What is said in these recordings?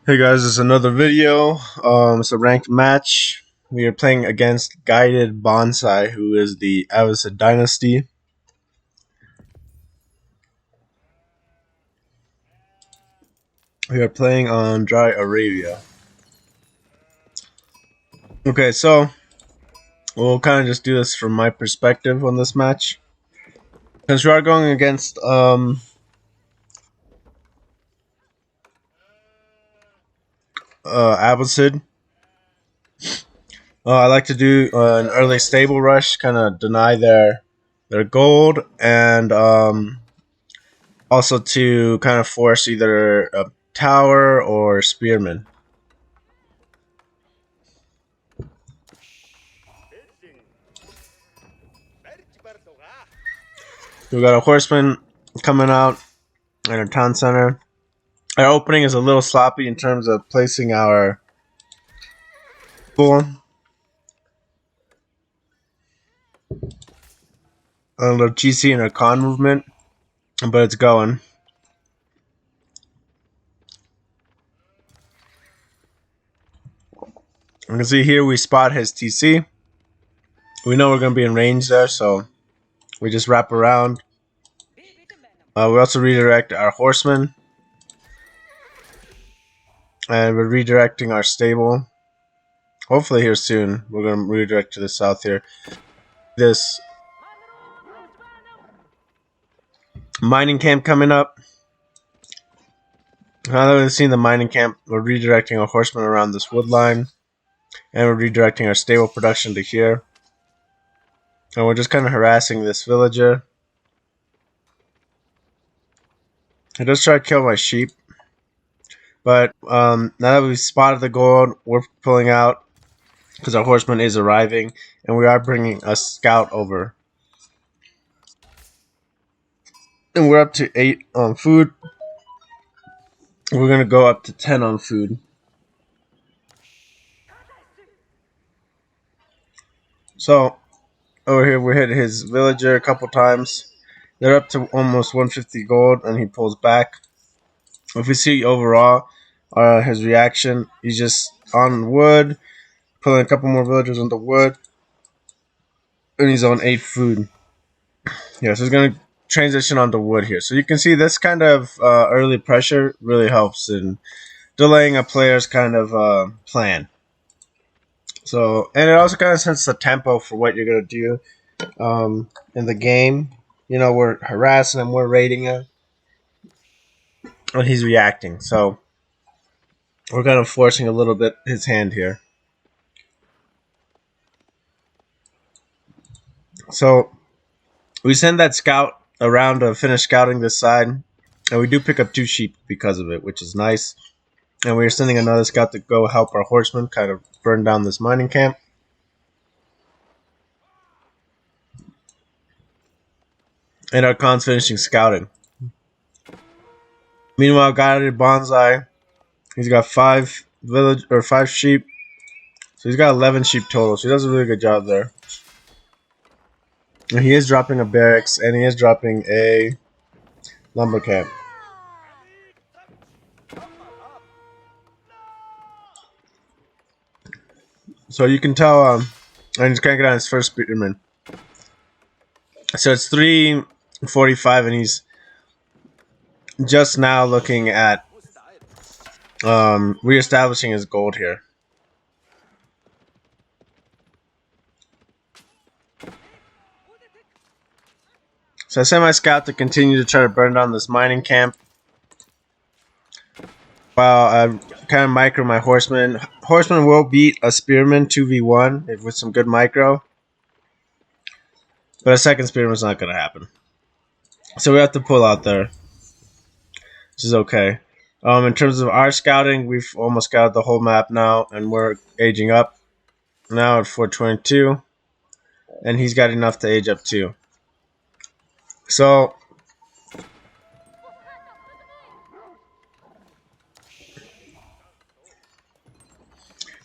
Hey guys, it's another video. It's a ranked match. We are playing against Guided Bonsai, who is the Abassid dynasty. We are playing on Dry Arabia. Okay, so we'll kind of just do this from my perspective on this match. Since we are going against Abassid, I like to do an early stable rush, kind of deny their gold, and also to kind of force either a tower or spearman. We got a horseman coming out in our town center. Our opening is a little sloppy in terms of placing our bull on the GC and our con movement, but it's going. You can see here we spot his TC. We know we're going to be in range there, so we just wrap around. We also redirect our horseman. And we're redirecting our stable. Hopefully here soon. We're going to redirect to the south here. This mining camp coming up. Now that we've seen the mining camp, we're redirecting our horsemen around this wood line. And we're redirecting our stable production to here. And we're just kind of harassing this villager. He does try to kill my sheep. But now that we've spotted the gold, we're pulling out because our horseman is arriving. And we are bringing a scout over. And we're up to 8 on food. We're going to go up to 10 on food. So, over here we hit his villager a couple times. They're up to almost 150 gold, and he pulls back. If we see overall his reaction, he's just on wood, pulling a couple more villagers on the wood, and he's on 8 food. Yeah, so he's going to transition onto wood here. So you can see this kind of early pressure really helps in delaying a player's kind of plan. So, and it also kind of sets the tempo for what you're going to do in the game. You know, we're harassing him, we're raiding him, and he's reacting. So, we're kind of forcing a little bit his hand here. So, we send that scout around to finish scouting this side, and we do pick up 2 sheep because of it, which is nice. And we're sending another scout to go help our horsemen kind of burn down this mining camp. And our con's finishing scouting. Meanwhile, Guided Bonsai, he's got 5 sheep. So he's got 11 sheep total. So he does a really good job there. And he is dropping a barracks, and he is dropping a lumber camp. So you can tell, and he's cranking on his first spearman. So it's 3:45, and he's just now looking at reestablishing his gold here. So I sent my scout to continue to try to burn down this mining camp, while I kind of micro my horseman. Horseman will beat a spearman 2v1 with some good micro, but a second spearman's not going to happen. So we have to pull out there, which is okay. In terms of our scouting, we've almost scouted the whole map now, and we're aging up now at 422, and he's got enough to age up too. So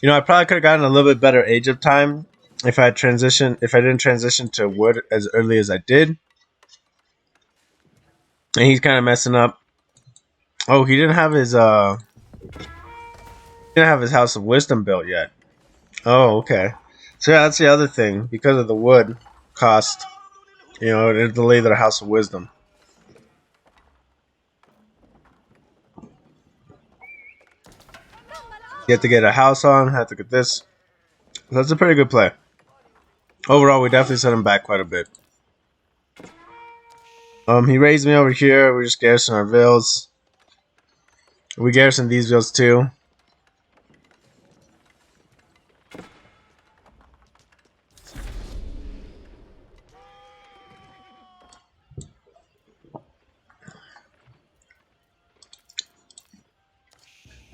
you know, I probably could have gotten a little bit better age up time if I didn't transition to wood as early as I did. And he's kind of messing up. Oh, he didn't have his He didn't have his House of Wisdom built yet. Oh, okay. So yeah, that's the other thing. Because of the wood cost, it delayed their House of Wisdom. You have to get a house on, have to get this. So that's a pretty good play. Overall, we definitely set him back quite a bit. He raised me over here. We just garrison our vills. We garrison these vills too.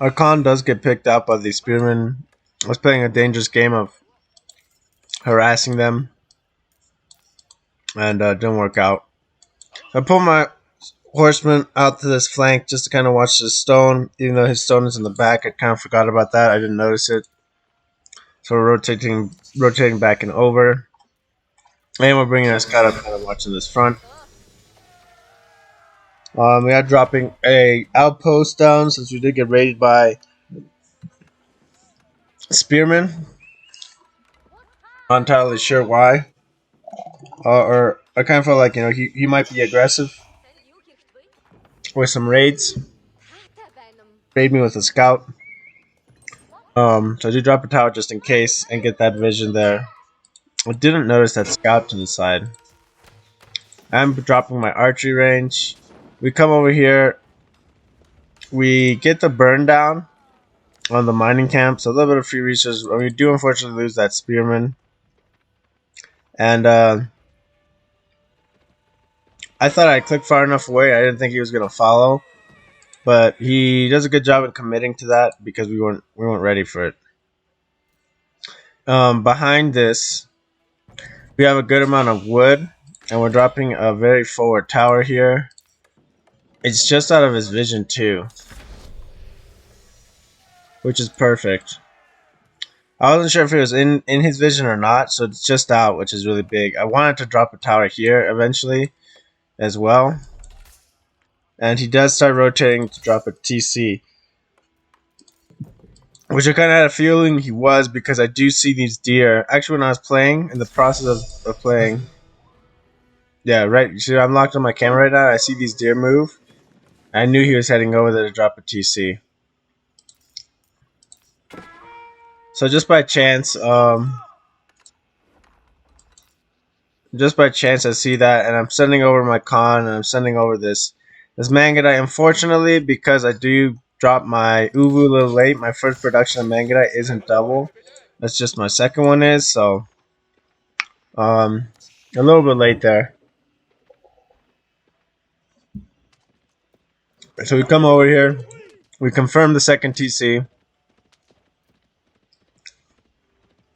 Our con does get picked out by the spearmen. I was playing a dangerous game of harassing them, and didn't work out. I pulled my horseman out to this flank just to kind of watch the stone. Even though his stone is in the back, I kind of forgot about that. I didn't notice it. So we're rotating back and over. And we're bringing our scout up, kind of watching this front. We are dropping a outpost down since we did get raided by spearmen. Not entirely sure why. Or I kind of felt like he might be aggressive with some raids. Raid me with a scout. So I do drop a tower just in case and get that vision there. I didn't notice that scout to the side. I'm dropping my archery range. We come over here. We get the burn down on the mining camp. So a little bit of free resources. We do unfortunately lose that spearman. And I thought I clicked far enough away. I didn't think he was going to follow. But he does a good job in committing to that because we weren't ready for it. Behind this, we have a good amount of wood, and we're dropping a very forward tower here. It's just out of his vision too, which is perfect. I wasn't sure if it was in his vision or not, so it's just out, which is really big. I wanted to drop a tower here eventually as well. And he does start rotating to drop a TC, which I kind of had a feeling he was because I do see these deer. Actually, when I was playing, in the process of playing, yeah, right. You see, I'm locked on my camera right now. I see these deer move. I knew he was heading over there to drop a TC. So just by chance, I see that, and I'm sending over my con, and I'm sending over this Mangadite. Unfortunately, because I do drop my Uvu a little late, my first production of Mangadite isn't double. That's just my second one is, so a little bit late there. So we come over here, we confirm the second TC.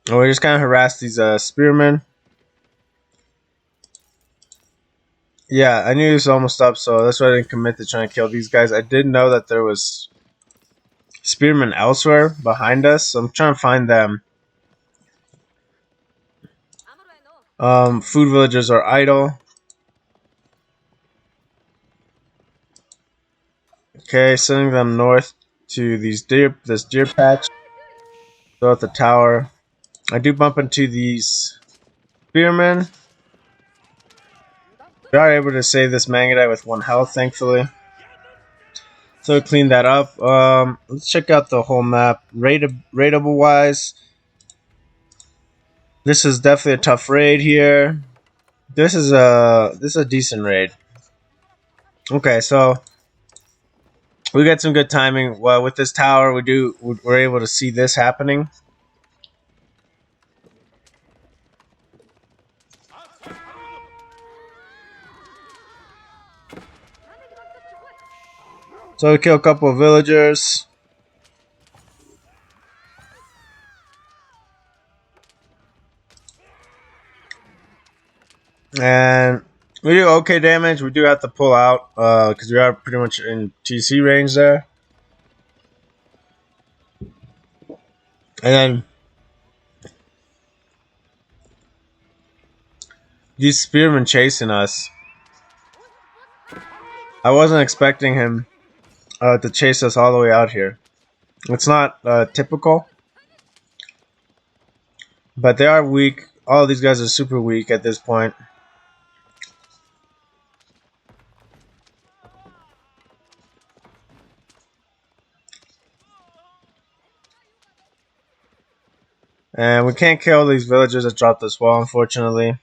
And we just kind of harass these spearmen. Yeah, I knew he was almost up, so that's why I didn't commit to trying to kill these guys. I did know that there was spearmen elsewhere behind us, so I'm trying to find them. Food villagers are idle. Okay, sending them north to this deer patch. Go at the tower. I do bump into these spearmen. We are able to save this Mangadite with 1 health, thankfully. So clean that up. Let's check out the whole map. Raidable wise, this is definitely a tough raid here. This is a decent raid. Okay, so we got some good timing. Well, with this tower, we're able to see this happening. So we kill a couple of villagers. And we do okay damage. We do have to pull out because we are pretty much in TC range there. And then these spearmen chasing us. I wasn't expecting him to chase us all the way out here. It's not typical, but they are weak. All of these guys are super weak at this point. And we can't kill these villagers that dropped this wall, unfortunately.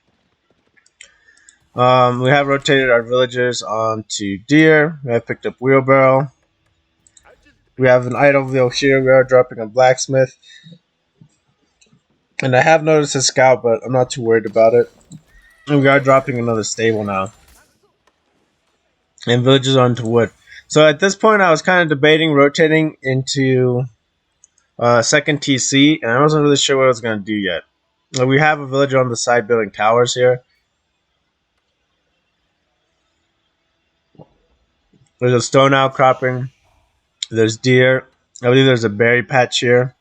We have rotated our villagers onto deer. We have picked up wheelbarrow. We have an idol wheel here. We are dropping a blacksmith. And I have noticed a scout, but I'm not too worried about it. And we are dropping another stable now. And villagers onto wood. So at this point, I was kind of debating rotating into second TC, and I wasn't really sure what I was going to do yet. We have a villager on the side building towers here. There's a stone outcropping. There's deer. I believe there's a berry patch here.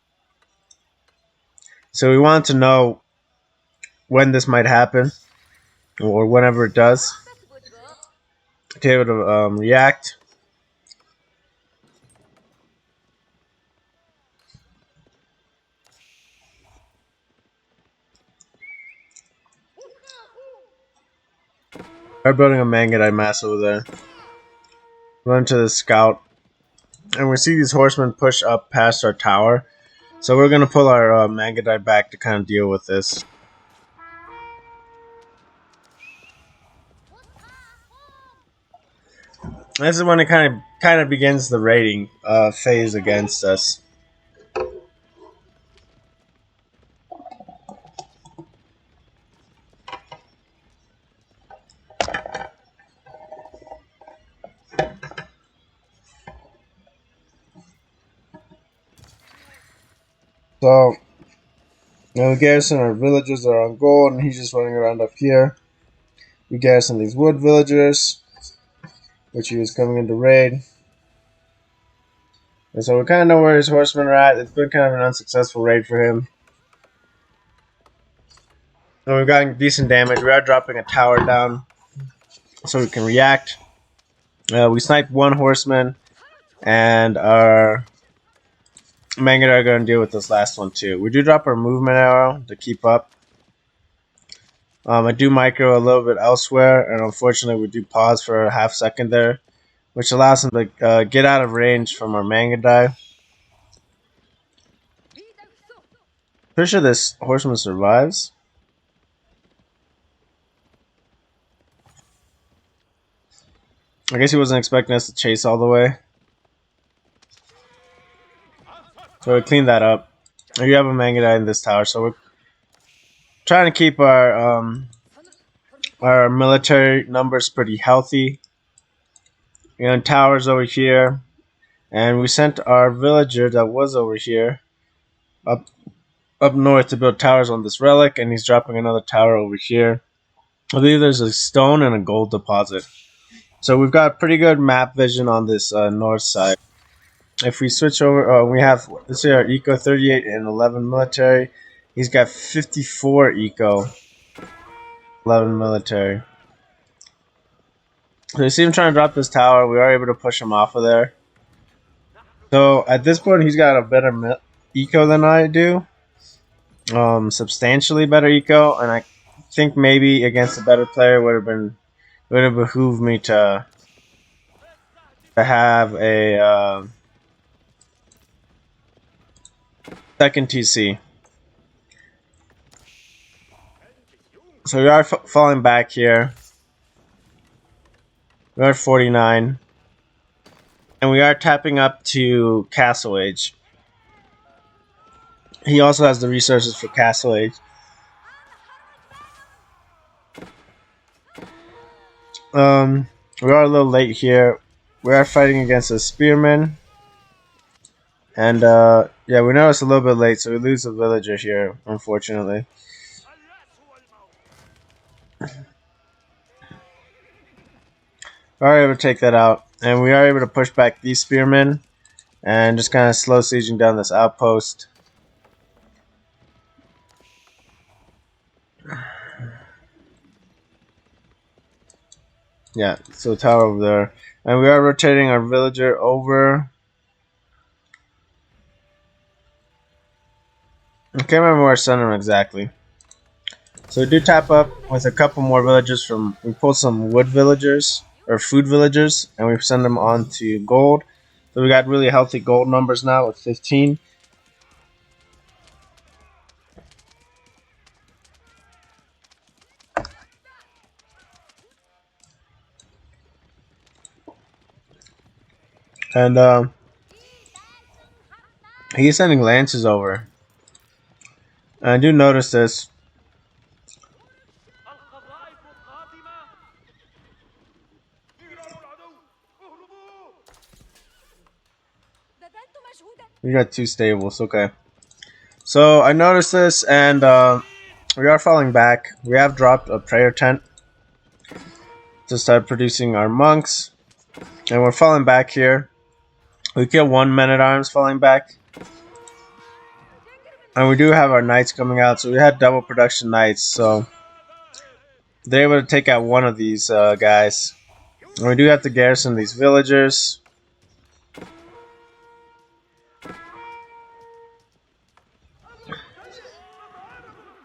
So we wanted to know when this might happen, or whenever it does, to be able to react. We're building a Mangudai mass over there. Run to the scout, and we see these horsemen push up past our tower. So we're gonna pull our Mangudai back to kind of deal with this. This is when it kind of begins the raiding phase against us. So, the garrison, our villagers are on gold, and he's just running around up here. We garrison these wood villagers, which he was coming in to raid. And so we kind of know where his horsemen are at. It's been kind of an unsuccessful raid for him. And we've gotten decent damage. We are dropping a tower down so we can react. We sniped one horseman, and our Mangudai are going to deal with this last one too. We do drop our movement arrow to keep up. I do micro a little bit elsewhere, and unfortunately we do pause for a half second there, which allows him to get out of range from our Mangudai. Pretty sure this horseman survives. I guess he wasn't expecting us to chase all the way. So we cleaned that up. You have a Mangudai in this tower, so we're trying to keep our military numbers pretty healthy. You know, towers over here, and we sent our villager that was over here up north to build towers on this relic, and he's dropping another tower over here. I believe there's a stone and a gold deposit. So we've got pretty good map vision on this north side. If we switch over, we have, let's see, our eco 38 and 11 military. He's got 54 eco, 11 military. So you see him trying to drop this tower. We are able to push him off of there. So at this point, he's got a better eco than I do. Substantially better eco, and I think maybe against a better player would have behooved me to have a second TC. So we are falling back here. We are 49, and we are tapping up to Castle Age. He also has the resources for Castle Age. We are a little late here. We are fighting against a spearman. And yeah, we know it's a little bit late, so we lose a villager here, unfortunately. We are able to take that out, and we are able to push back these spearmen and just kind of slow sieging down this outpost. Yeah, so tower over there. And we are rotating our villager over. I can't remember where I sent him exactly. So we do tap up with a couple more villagers from. We pull some wood villagers or food villagers, and we send them on to gold. So we got really healthy gold numbers now with 15. And he's sending lances over. And I do notice this. We got 2 stables, okay. So I noticed this, and we are falling back. We have dropped a prayer tent to start producing our monks, and we're falling back here. We kill 1 man at arms falling back, and we do have our knights coming out. So we had double production knights, so they're able to take out one of these guys. And we do have to garrison these villagers.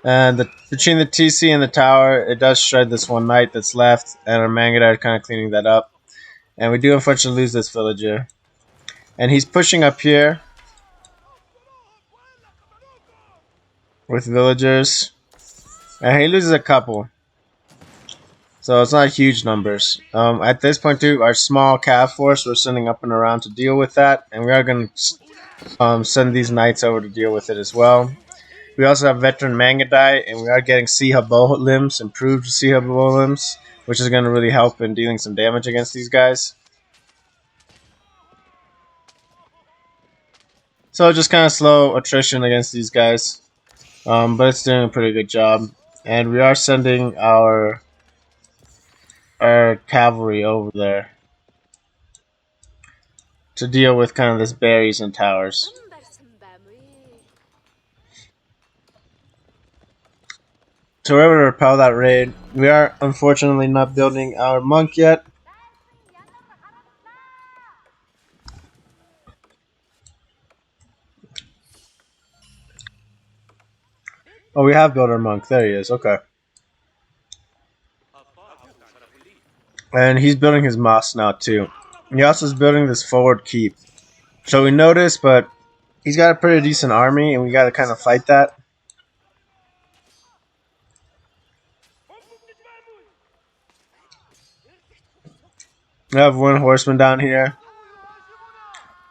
And between the TC and the tower, it does shred this one knight that's left, and our Mangada are kind of cleaning that up. And we do unfortunately lose this villager. And he's pushing up here with villagers. And he loses a couple. So it's not huge numbers. At this point too, our small cav force, we're sending up and around to deal with that. And we are going to send these knights over to deal with it as well. We also have veteran Mangadai, and we are getting Siha limbs, improved Siha limbs, which is going to really help in dealing some damage against these guys. So just kind of slow attrition against these guys, but it's doing a pretty good job. And we are sending our cavalry over there to deal with kind of this berries and towers. So we're able to repel that raid. We are unfortunately not building our monk yet. Oh, we have built our monk. There he is. Okay. And he's building his mosque now too. He also is building this forward keep. So we noticed, but he's got a pretty decent army, and we got to kind of fight that. We have 1 horseman down here.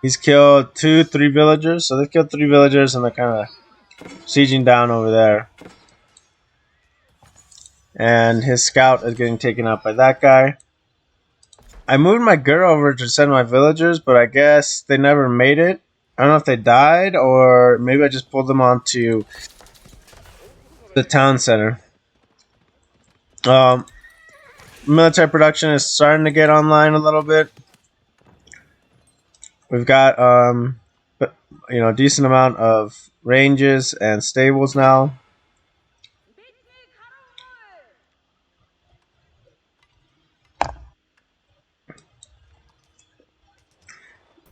He's killed 2, 3 villagers. So they've killed 3 villagers, and they're kind of sieging down over there. And his scout is getting taken out by that guy. I moved my girl over to send my villagers, but I guess they never made it. I don't know if they died, or maybe I just pulled them onto the town center. Military production is starting to get online a little bit. We've got decent amount of ranges and stables now.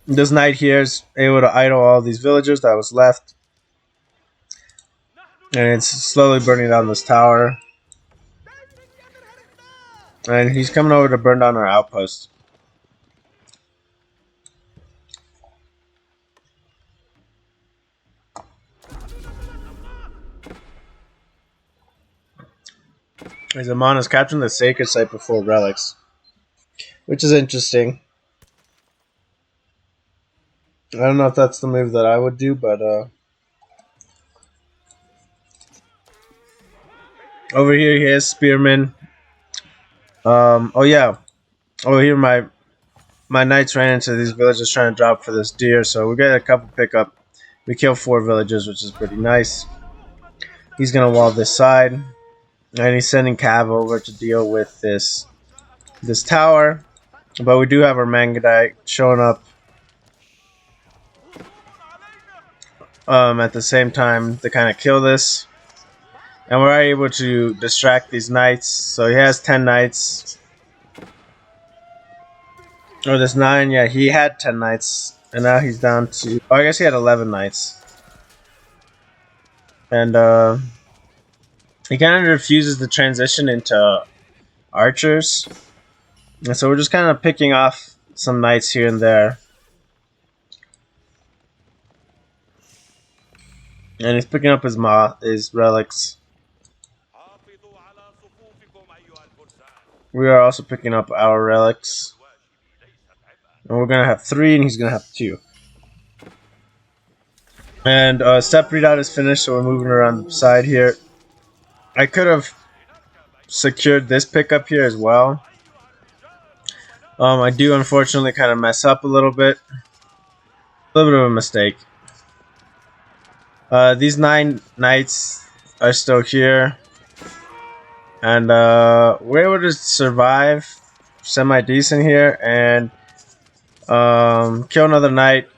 This knight here is able to idle all these villagers that was left, and it's slowly burning down this tower. And he's coming over to burn down our outpost. Zaman is capturing the sacred site before relics, which is interesting. I don't know if that's the move that I would do, but over here he has spearmen. Oh yeah, over here my knights ran into these villagers trying to drop for this deer, so we got a couple pickup. We killed 4 villagers, which is pretty nice. He's gonna wall this side, and he's sending cav over to deal with this tower. But we do have our Mangadite showing up at the same time to kind of kill this. And we're able to distract these knights. So he has 10 knights. Or this 9, yeah, he had 10 knights. And now he's down to... Oh, I guess he had 11 knights. and he kind of refuses to transition into archers, and so we're just kind of picking off some knights here and there. And he's picking up his relics. We are also picking up our relics. And we're gonna have 3 and he's gonna have 2. And step readout is finished, so we're moving around the side here. I could have secured this pickup here as well. I do unfortunately kind of mess up a little bit. A little bit of a mistake. These 9 knights are still here. And we're able to survive semi-decent here and kill another knight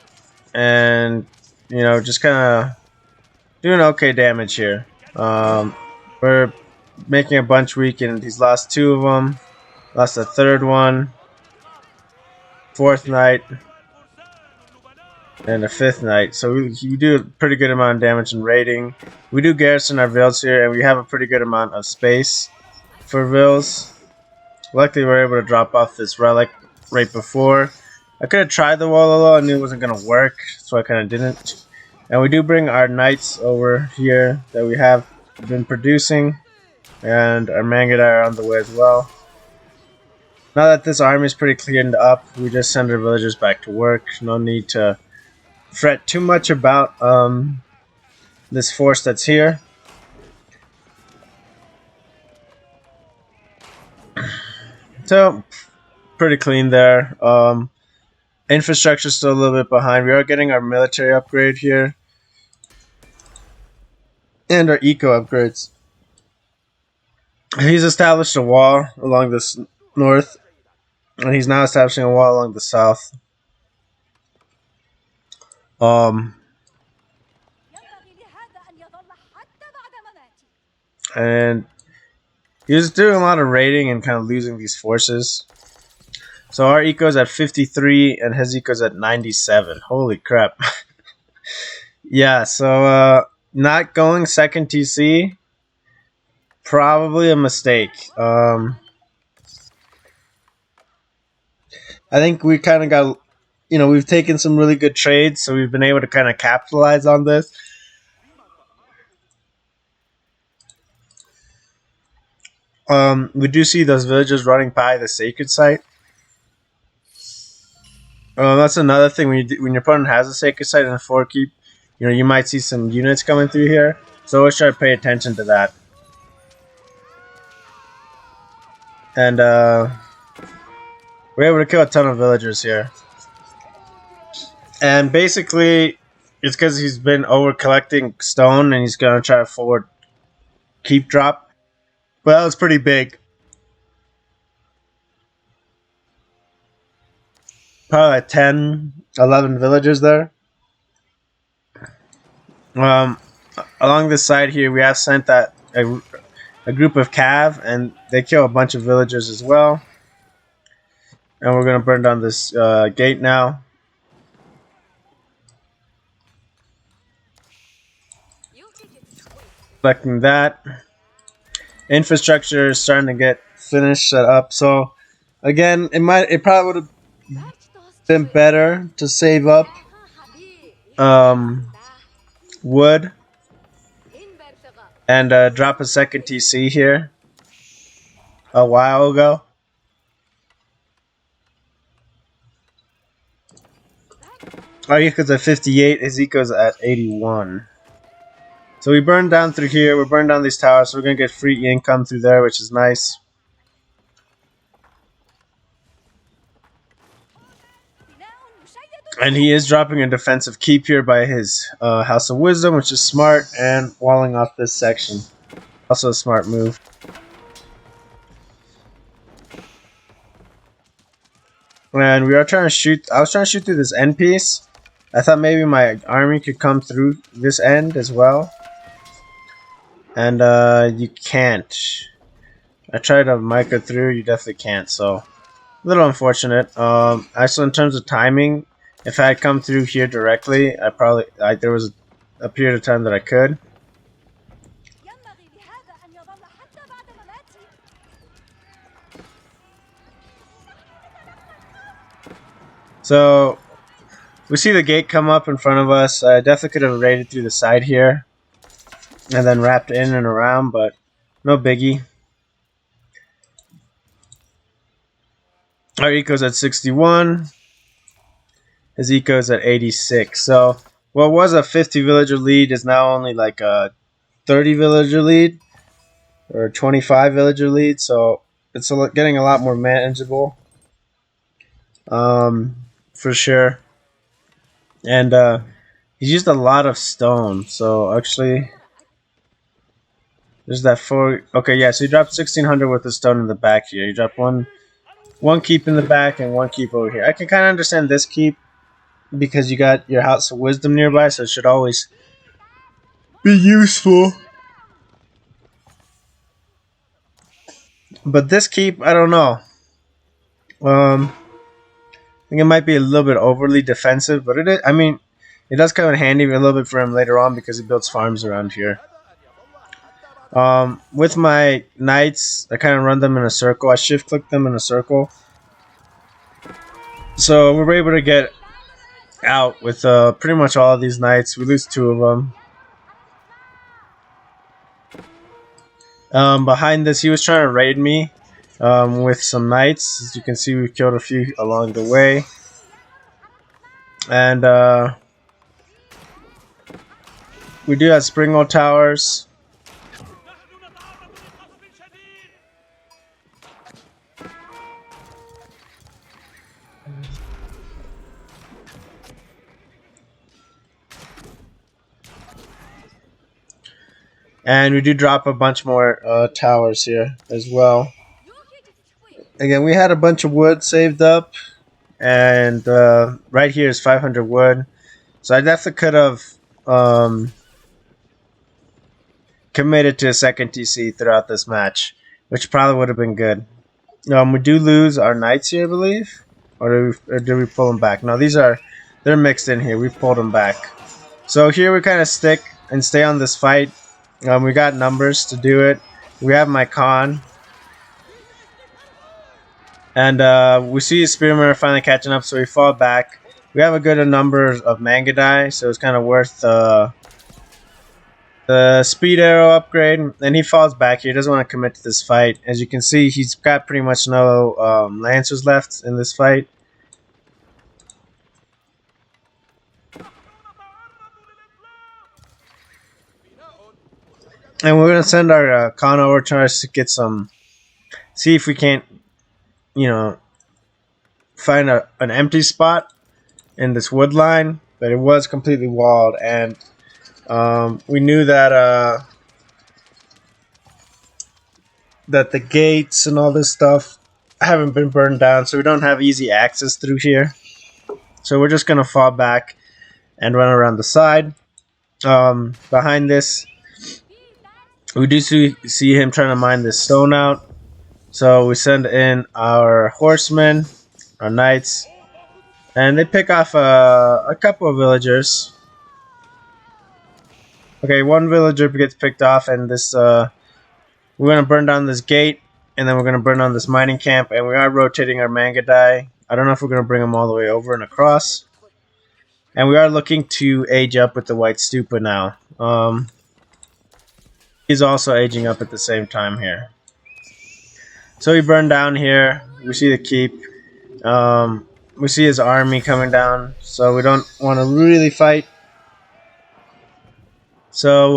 and, you know, just kind of doing okay damage here. We're making a bunch weakened. He's lost 2 of them. Lost a 3rd one. 4th knight. And a 5th knight. So we do a pretty good amount of damage in raiding. We do garrison our vills here, and we have a pretty good amount of space for vills. Luckily, we were able to drop off this relic right before. I could have tried the wall, although I knew it wasn't going to work, so I kind of didn't. And we do bring our knights over here that we have been producing, and our Mangudai are on the way as well. Now that this army is pretty cleaned up, we just send our villagers back to work. No need to fret too much about this force that's here. So, pretty clean there. Infrastructure still a little bit behind. We are getting our military upgrade here. And our eco upgrades. He's established a wall along this north. And he's now establishing a wall along the south. And he was doing a lot of raiding and kind of losing these forces. So our eco's at 53 and his eco's at 97. Holy crap. Yeah, so not going second TC, probably a mistake. I think we kind of got, you know, we've taken some really good trades, so we've been able to kind of capitalize on this. We do see those villagers running by the sacred site. That's another thing when your opponent has a sacred site and a forekeep, you know, you might see some units coming through here. So always try to pay attention to that. And we're able to kill a ton of villagers here. And basically, it's because he's been over collecting stone and he's gonna try to forward keep drop. But that was pretty big. Probably like 10, 11 villagers there. Along this side here, we have sent that a group of cav, and they kill a bunch of villagers as well. And we're gonna burn down this gate now. Collecting that. Infrastructure is starting to get finished, set up. So again, it probably would have been better to save up wood and drop a second TC here a while ago. Our eco's at 58, his eco's at 81. So we burned down through here, we're burning down these towers, so we're going to get free income through there, which is nice. And he is dropping a defensive keep here by his House of Wisdom, which is smart, and walling off this section. Also a smart move. And we are trying to shoot, I was trying to shoot through this end piece. I thought maybe my army could come through this end as well. And you can't. I tried to micro through, you definitely can't, so a little unfortunate. Actually, in terms of timing, if I had come through here directly, there was a period of time that I could. So we see the gate come up in front of us. I definitely could have raided through the side here and then wrapped in and around, but no biggie. Our eco's at 61. His eco's at 86. So what was a 50 villager lead is now only like a 30 villager lead or 25 villager lead. So it's getting a lot more manageable, for sure. And he's used a lot of stone. So actually, there's that 4. Okay, yeah. So he dropped 1600 worth of stone in the back here. He dropped one keep in the back and one keep over here. I can kind of understand this keep because you got your House of Wisdom nearby, so it should always be useful. But this keep, I don't know. I think it might be a little bit overly defensive, but it is, I mean, it does come in handy a little bit for him later on because he builds farms around here. With my knights, I kind of run them in a circle. I shift click them in a circle. So we're able to get out with pretty much all of these knights. We lose 2 of them. Behind this, he was trying to raid me with some knights. As you can see, we've killed a few along the way. And we do have Springwell towers. And we do drop a bunch more towers here as well. Again, we had a bunch of wood saved up. And right here is 500 wood. So I definitely could have committed to a second TC throughout this match, which probably would have been good. We do lose our knights here, I believe. Or did we pull them back? No, they're mixed in here. We pulled them back. So here we kind of stick and stay on this fight. We got numbers to do it. We have my con. And we see Spearmen are finally catching up, so we fall back. We have a good number of Mangadai, so it's kind of worth the speed arrow upgrade. And he falls back here. He doesn't want to commit to this fight. As you can see, he's got pretty much no Lancers left in this fight. And we're going to send our con over to get some... See if we can't, find an empty spot in this wood line. But it was completely walled. And we knew that that the gates and all this stuff haven't been burned down. So we don't have easy access through here. So we're just going to fall back and run around the side. Behind this, we do see him trying to mine this stone out. So we send in our horsemen, our knights, and they pick off a couple of villagers. Okay, one villager gets picked off, and this we're going to burn down this gate, and then we're going to burn down this mining camp, and we are rotating our Mangadai. I don't know if we're going to bring them all the way over and across. And we are looking to age up with the White Stupa now. He's also aging up at the same time here. So we burn down here. We see the keep. We see his army coming down. So we don't want to really fight. So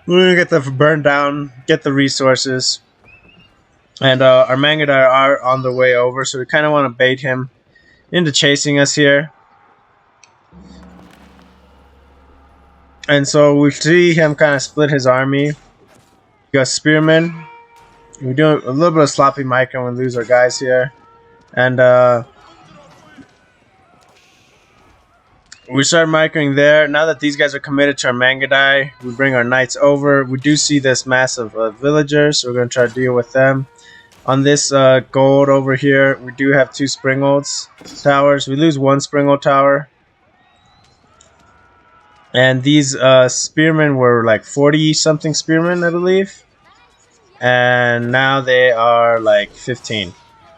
we're going to get the burn down, get the resources. And our Mangadai are on the way over. So we kind of want to bait him into chasing us here. And so we see him kind of split his army. We got spearmen. We do a little bit of sloppy micro and lose our guys here. And we start microing there. Now that these guys are committed to our Mangadai, we bring our knights over. We do see this massive villagers, so we're going to try to deal with them. On this gold over here, we do have 2 Springolds towers. We lose 1 Springold tower. And these spearmen were like 40-something spearmen, I believe. and now they are like 15.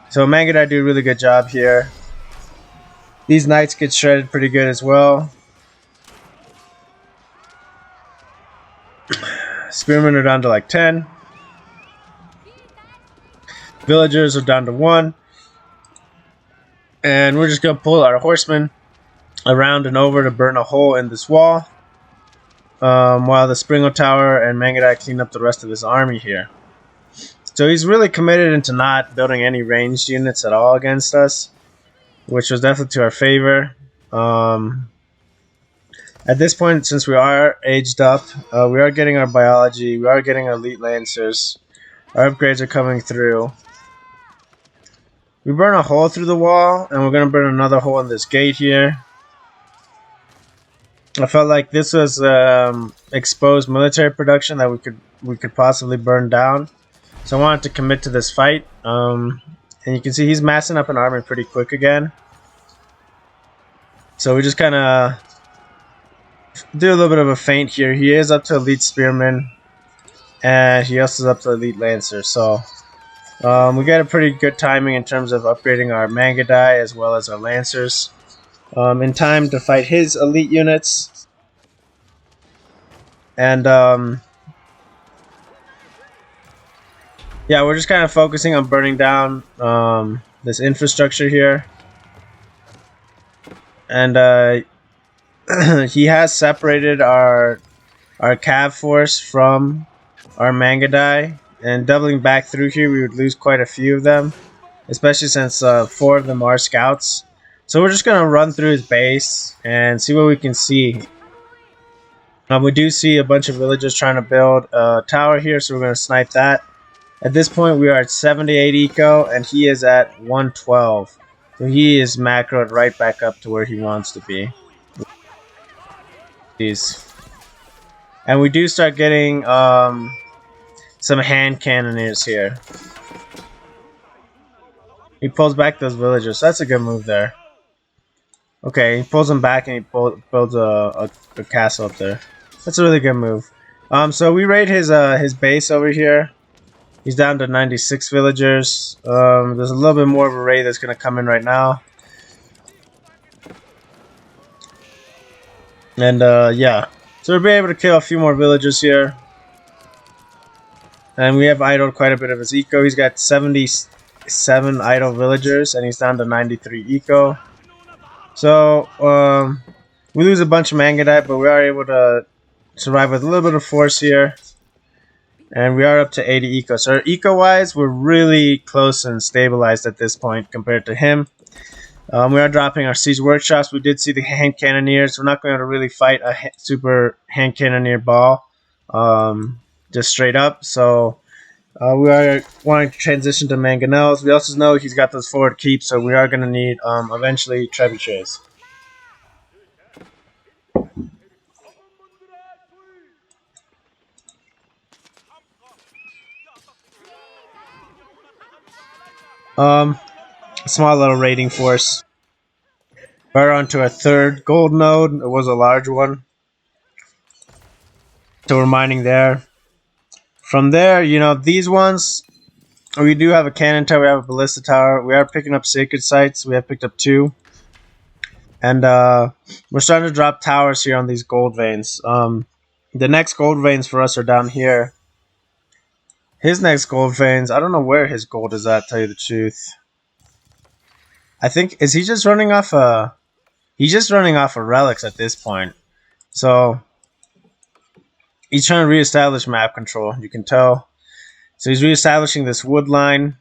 So Mangadai do a really good job here. These knights get shredded pretty good as well. Spearmen are down to like 10. Villagers are down to 1. And we're just going to pull our horsemen around and over to burn a hole in this wall. While the Springle Tower and Mangadai clean up the rest of his army here. So he's really committed into not building any ranged units at all against us, which was definitely to our favor. At this point, since we are aged up, we are getting our biology, we are getting our elite lancers, our upgrades are coming through. We burn a hole through the wall, and we're going to burn another hole in this gate here. I felt like this was exposed military production that we could possibly burn down. So I wanted to commit to this fight. And you can see he's massing up an army pretty quick again. So we just kind of do a little bit of a feint here. He is up to elite spearmen, and he also is up to elite lancer. So we got a pretty good timing in terms of upgrading our Mangadai as well as our lancers in time to fight his elite units. And yeah, we're just kind of focusing on burning down this infrastructure here. And he has separated our cav force from our Mangadai, and doubling back through here we would lose quite a few of them, especially since 4 of them are scouts. So we're just going to run through his base and see what we can see. We do see a bunch of villagers trying to build a tower here, so we're going to snipe that. At this point we are at 78 eco and he is at 112. So he is macroed right back up to where he wants to be. And we do start getting some hand cannoneers here. He pulls back those villagers. So that's a good move there. Okay, he pulls them back and he builds a castle up there. That's a really good move. So we raid his base over here. He's down to 96 villagers. There's a little bit more of a raid that's going to come in right now. And yeah, so we'll be able to kill a few more villagers here. And we have idled quite a bit of his eco. He's got 77 idle villagers and he's down to 93 eco. So we lose a bunch of Mangadai, but we are able to survive with a little bit of force here. And we are up to 80 eco. So eco-wise, we're really close and stabilized at this point compared to him. We are dropping our siege workshops. We did see the hand cannoneers. We're not going to really fight a super hand cannoneer ball, just straight up. So we are wanting to transition to mangonels. We also know he's got those forward keeps, so we are going to need eventually trebuchets. Small little raiding force. We're on to a 3rd gold node. It was a large one. So we're mining there. From there, you know, these ones, we do have a cannon tower, we have a ballista tower. We are picking up sacred sites. We have picked up 2. And we're starting to drop towers here on these gold veins. The next gold veins for us are down here. His next gold veins, I don't know where his gold is at, tell you the truth. I think, is he just running off he's just running off of relics at this point. So he's trying to reestablish map control, you can tell. So he's reestablishing this wood line,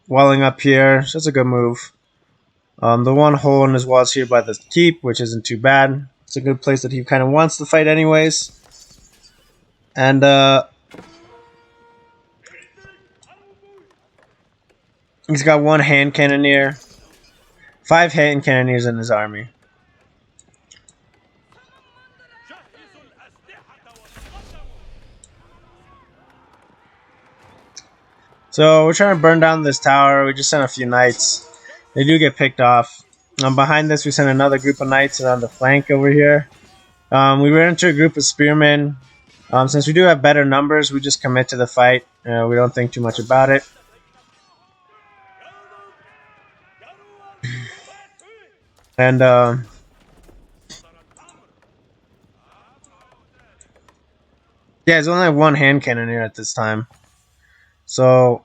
walling up here. So that's a good move. The one hole in his wall is here by the keep, which isn't too bad. It's a good place that he kind of wants to fight anyways. And he's got 1 hand cannoneer, 5 hand cannoneers in his army. So we're trying to burn down this tower. We just sent a few knights. They do get picked off. Behind this, we sent another group of knights around the flank over here. We ran into a group of spearmen. Since we do have better numbers, we just commit to the fight We don't think too much about it. And yeah, there's only one hand cannoneer at this time. So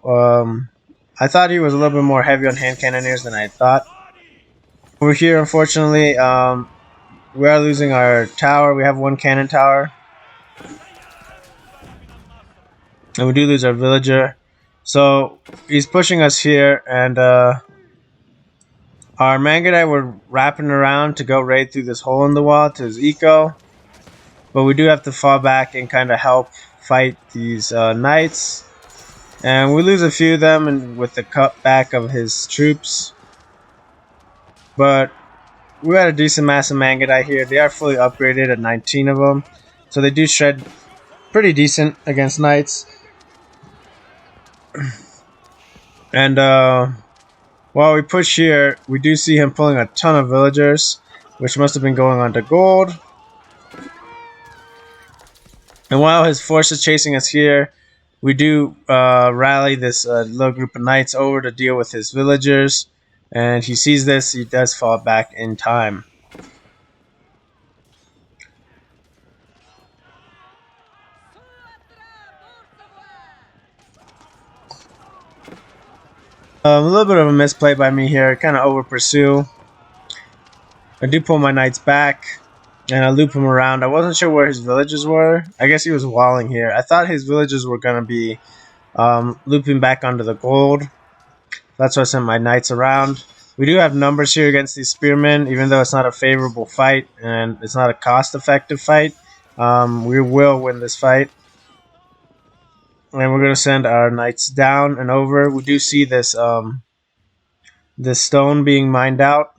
I thought he was a little bit more heavy on hand cannoneers than I thought. Over here, unfortunately, we are losing our tower. We have one cannon tower. And we do lose our villager. So he's pushing us here, and our Mangudai were wrapping around to go raid through this hole in the wall to his eco. But we do have to fall back and kind of help fight these knights. And we lose a few of them and with the cutback of his troops. But we got a decent mass of Mangudai here. They are fully upgraded at 19 of them. So they do shred pretty decent against knights. And while we push here, we do see him pulling a ton of villagers, which must have been going on to gold. And while his force is chasing us here, we do rally this little group of knights over to deal with his villagers. And he sees this, he does fall back in time. A little bit of a misplay by me here, kind of over pursue. I do pull my knights back, and I loop him around. I wasn't sure where his villages were. I guess he was walling here. I thought his villages were going to be looping back onto the gold. That's why I sent my knights around. We do have numbers here against these spearmen, even though it's not a favorable fight, and it's not a cost-effective fight. We will win this fight. And we're going to send our knights down and over. We do see this this stone being mined out.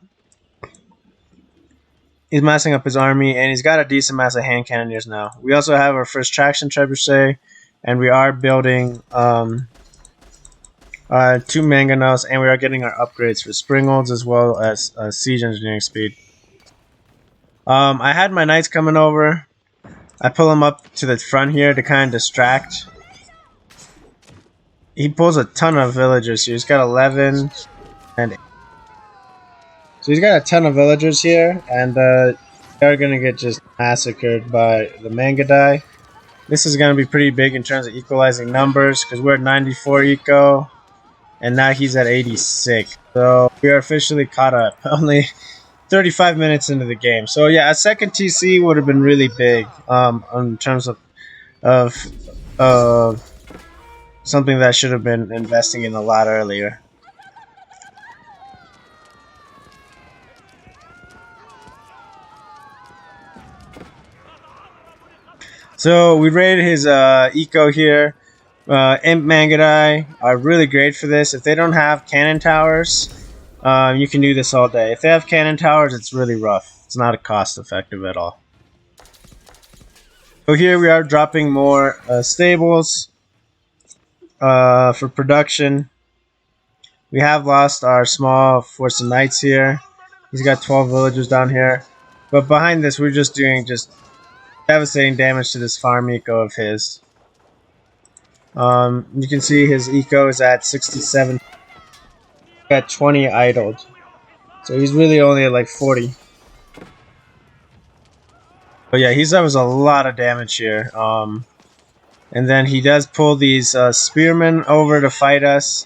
He's massing up his army, and he's got a decent mass of hand cannoneers now. We also have our first traction trebuchet, and we are building 2 mangonels, and we are getting our upgrades for springolds as well as siege engineering speed. I had my knights coming over. I pull them up to the front here to kind of distract. He pulls a ton of villagers here. He's got 11 and 8. So he's got a ton of villagers here, and they're going to get just massacred by the Mangudai. This is going to be pretty big in terms of equalizing numbers, because we're at 94 eco, and now he's at 86. So we are officially caught up, only 35 minutes into the game. So yeah, a second TC would have been really big in terms of something that I should have been investing in a lot earlier. So we rated his eco here. Imp Mangudai are really great for this. If they don't have cannon towers, you can do this all day. If they have cannon towers, it's really rough. It's not cost effective at all. So here we are dropping more stables for production. We have lost our small force of knights here. He's got 12 villagers down here. But behind this, we're just doing devastating damage to this farm eco of his. You can see his eco is at 67. Got 20 idled. So he's really only at like 40. But yeah, he does a lot of damage here. And then he does pull these spearmen over to fight us.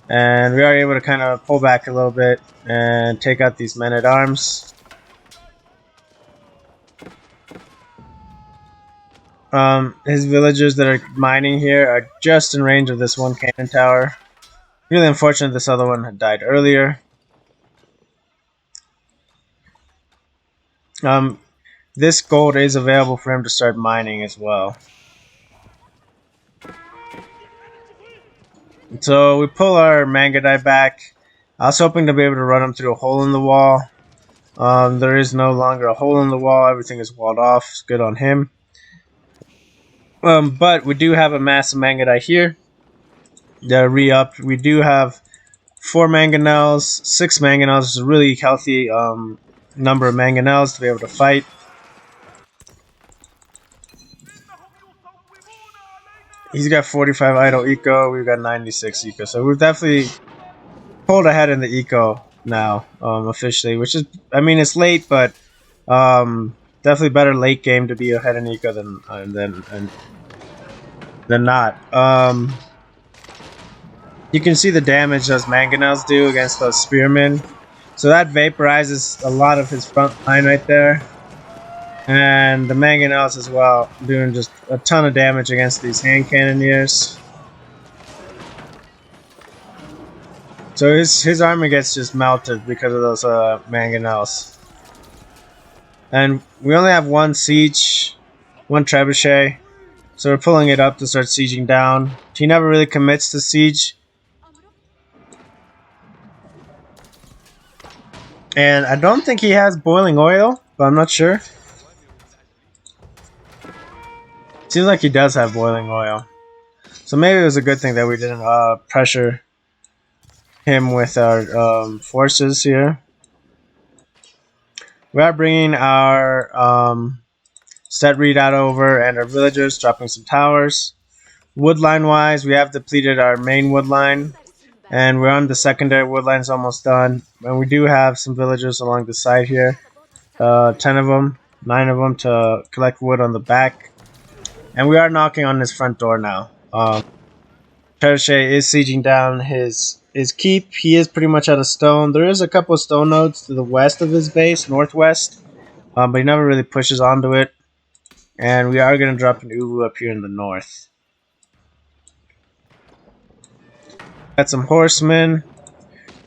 And we are able to kind of pull back a little bit and take out these men-at-arms. His villagers that are mining here are just in range of this one cannon tower. Really unfortunate this other one had died earlier. This gold is available for him to start mining as well. So we pull our Mangudai back. I was hoping to be able to run him through a hole in the wall. There is no longer a hole in the wall. Everything is walled off. It's good on him. But we do have a massive Mangudai here. They're re-upped. We do have 4 mangonels, 6 mangonels. It's a really healthy number of mangonels to be able to fight. He's got 45 idle eco. We've got 96 eco. So we've definitely pulled ahead in the eco now, officially. Which is, I mean, it's late, but definitely better late game to be ahead in eco than not. You can see the damage those mangonels do against those spearmen. So that vaporizes a lot of his front line right there. And the mangonels as well, doing just a ton of damage against these hand cannoneers. So his armor gets just melted because of those mangonels. And we only have one siege, one trebuchet. So we're pulling it up to start sieging down. He never really commits to siege. And I don't think he has boiling oil, but I'm not sure. Seems like he does have boiling oil. So maybe it was a good thing that we didn't pressure him with our forces here. We are bringing our stat readout over and our villagers, dropping some towers. Woodline wise, we have depleted our main woodline. And we're on the secondary woodline's almost done. And we do have some villagers along the side here. 10 of them, 9 of them to collect wood on the back. And we are knocking on his front door now. Trebuchet is sieging down his keep. He is pretty much out of stone. There is a couple of stone nodes to the west of his base, northwest. But he never really pushes onto it. And we are going to drop an Uwu up here in the north. Got some horsemen.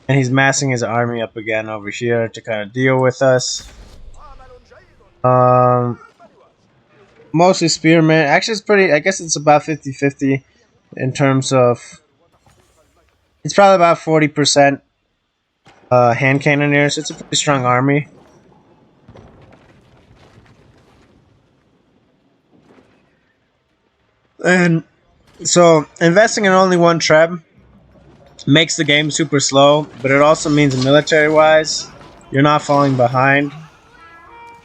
And he's massing his army up again over here to kind of deal with us. Mostly spearmen. Actually, it's pretty. I guess it's about 50-50 in terms of. It's probably about 40% hand cannoneers. It's a pretty strong army. And so investing in only one treb makes the game super slow, but it also means military-wise, you're not falling behind.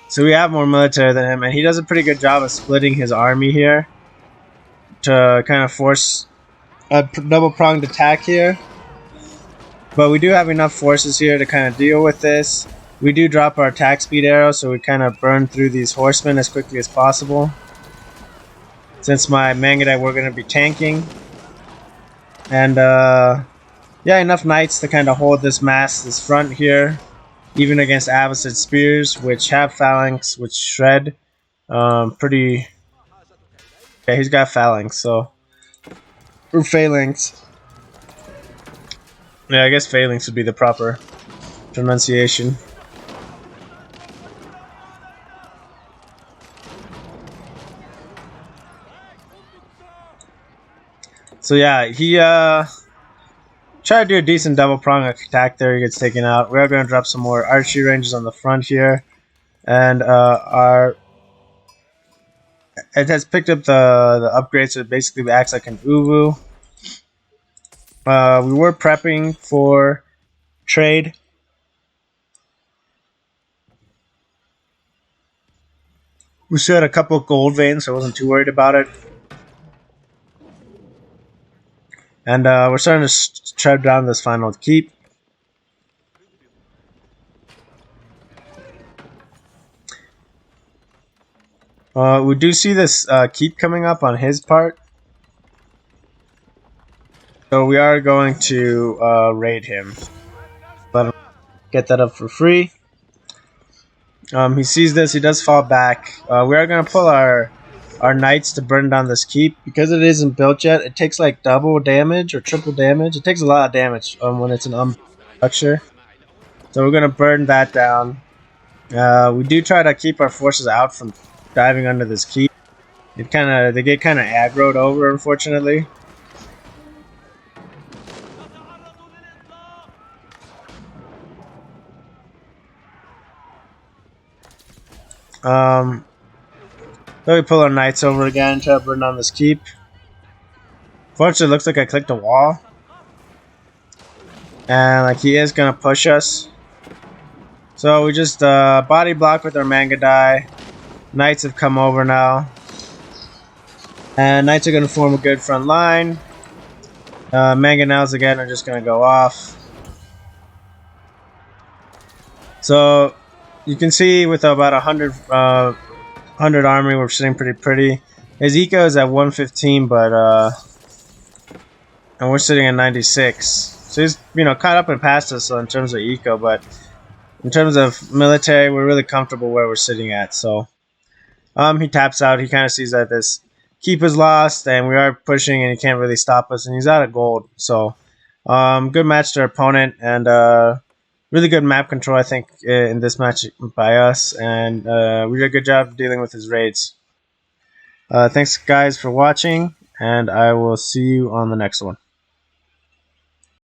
So we have more military than him, and he does a pretty good job of splitting his army here to kind of force a double-pronged attack here. But we do have enough forces here to kind of deal with this. We do drop our attack speed arrow, so we kind of burn through these horsemen as quickly as possible. Since my Mangudai, we're going to be tanking. And, yeah, enough knights to kind of hold this front here. Even against abassid spears, which have phalanx, which shred. Pretty... Yeah, he's got phalanx, so... Or phalanx. Yeah, I guess phalanx would be the proper pronunciation. So yeah, he tried to do a decent double prong attack there. He gets taken out. We are going to drop some more archery ranges on the front here, and it has picked up the upgrade, so it basically acts like an Uwu. We were prepping for trade. We still had a couple of gold veins, so I wasn't too worried about it. And we're starting to tread down this final keep. We do see this keep coming up on his part. So we are going to raid him. Let him get that up for free. He sees this, he does fall back. We are going to pull our knights to burn down this keep. Because it isn't built yet, it takes like double damage or triple damage. It takes a lot of damage when it's an structure. So we're going to burn that down. We do try to keep our forces out from diving under this keep. They get kind of aggroed over, unfortunately. Then we pull our knights over again, try to burn down this keep. Fortunately, it looks like I clicked a wall. And like he is gonna push us. So we just body block with our Mangudai. Knights have come over now. And Knights are going to form a good front line. Mangonels again are just going to go off. So you can see with about 100 army, we're sitting pretty. His eco is at 115, but and we're sitting at 96. So he's caught up and passed us in terms of eco, but in terms of military, we're really comfortable where we're sitting at. So he taps out. He kind of sees that this keep is lost, and we are pushing, and he can't really stop us, and he's out of gold. So good match to our opponent, and really good map control, I think, in this match by us, and we did a good job dealing with his raids. Thanks, guys, for watching, and I will see you on the next one.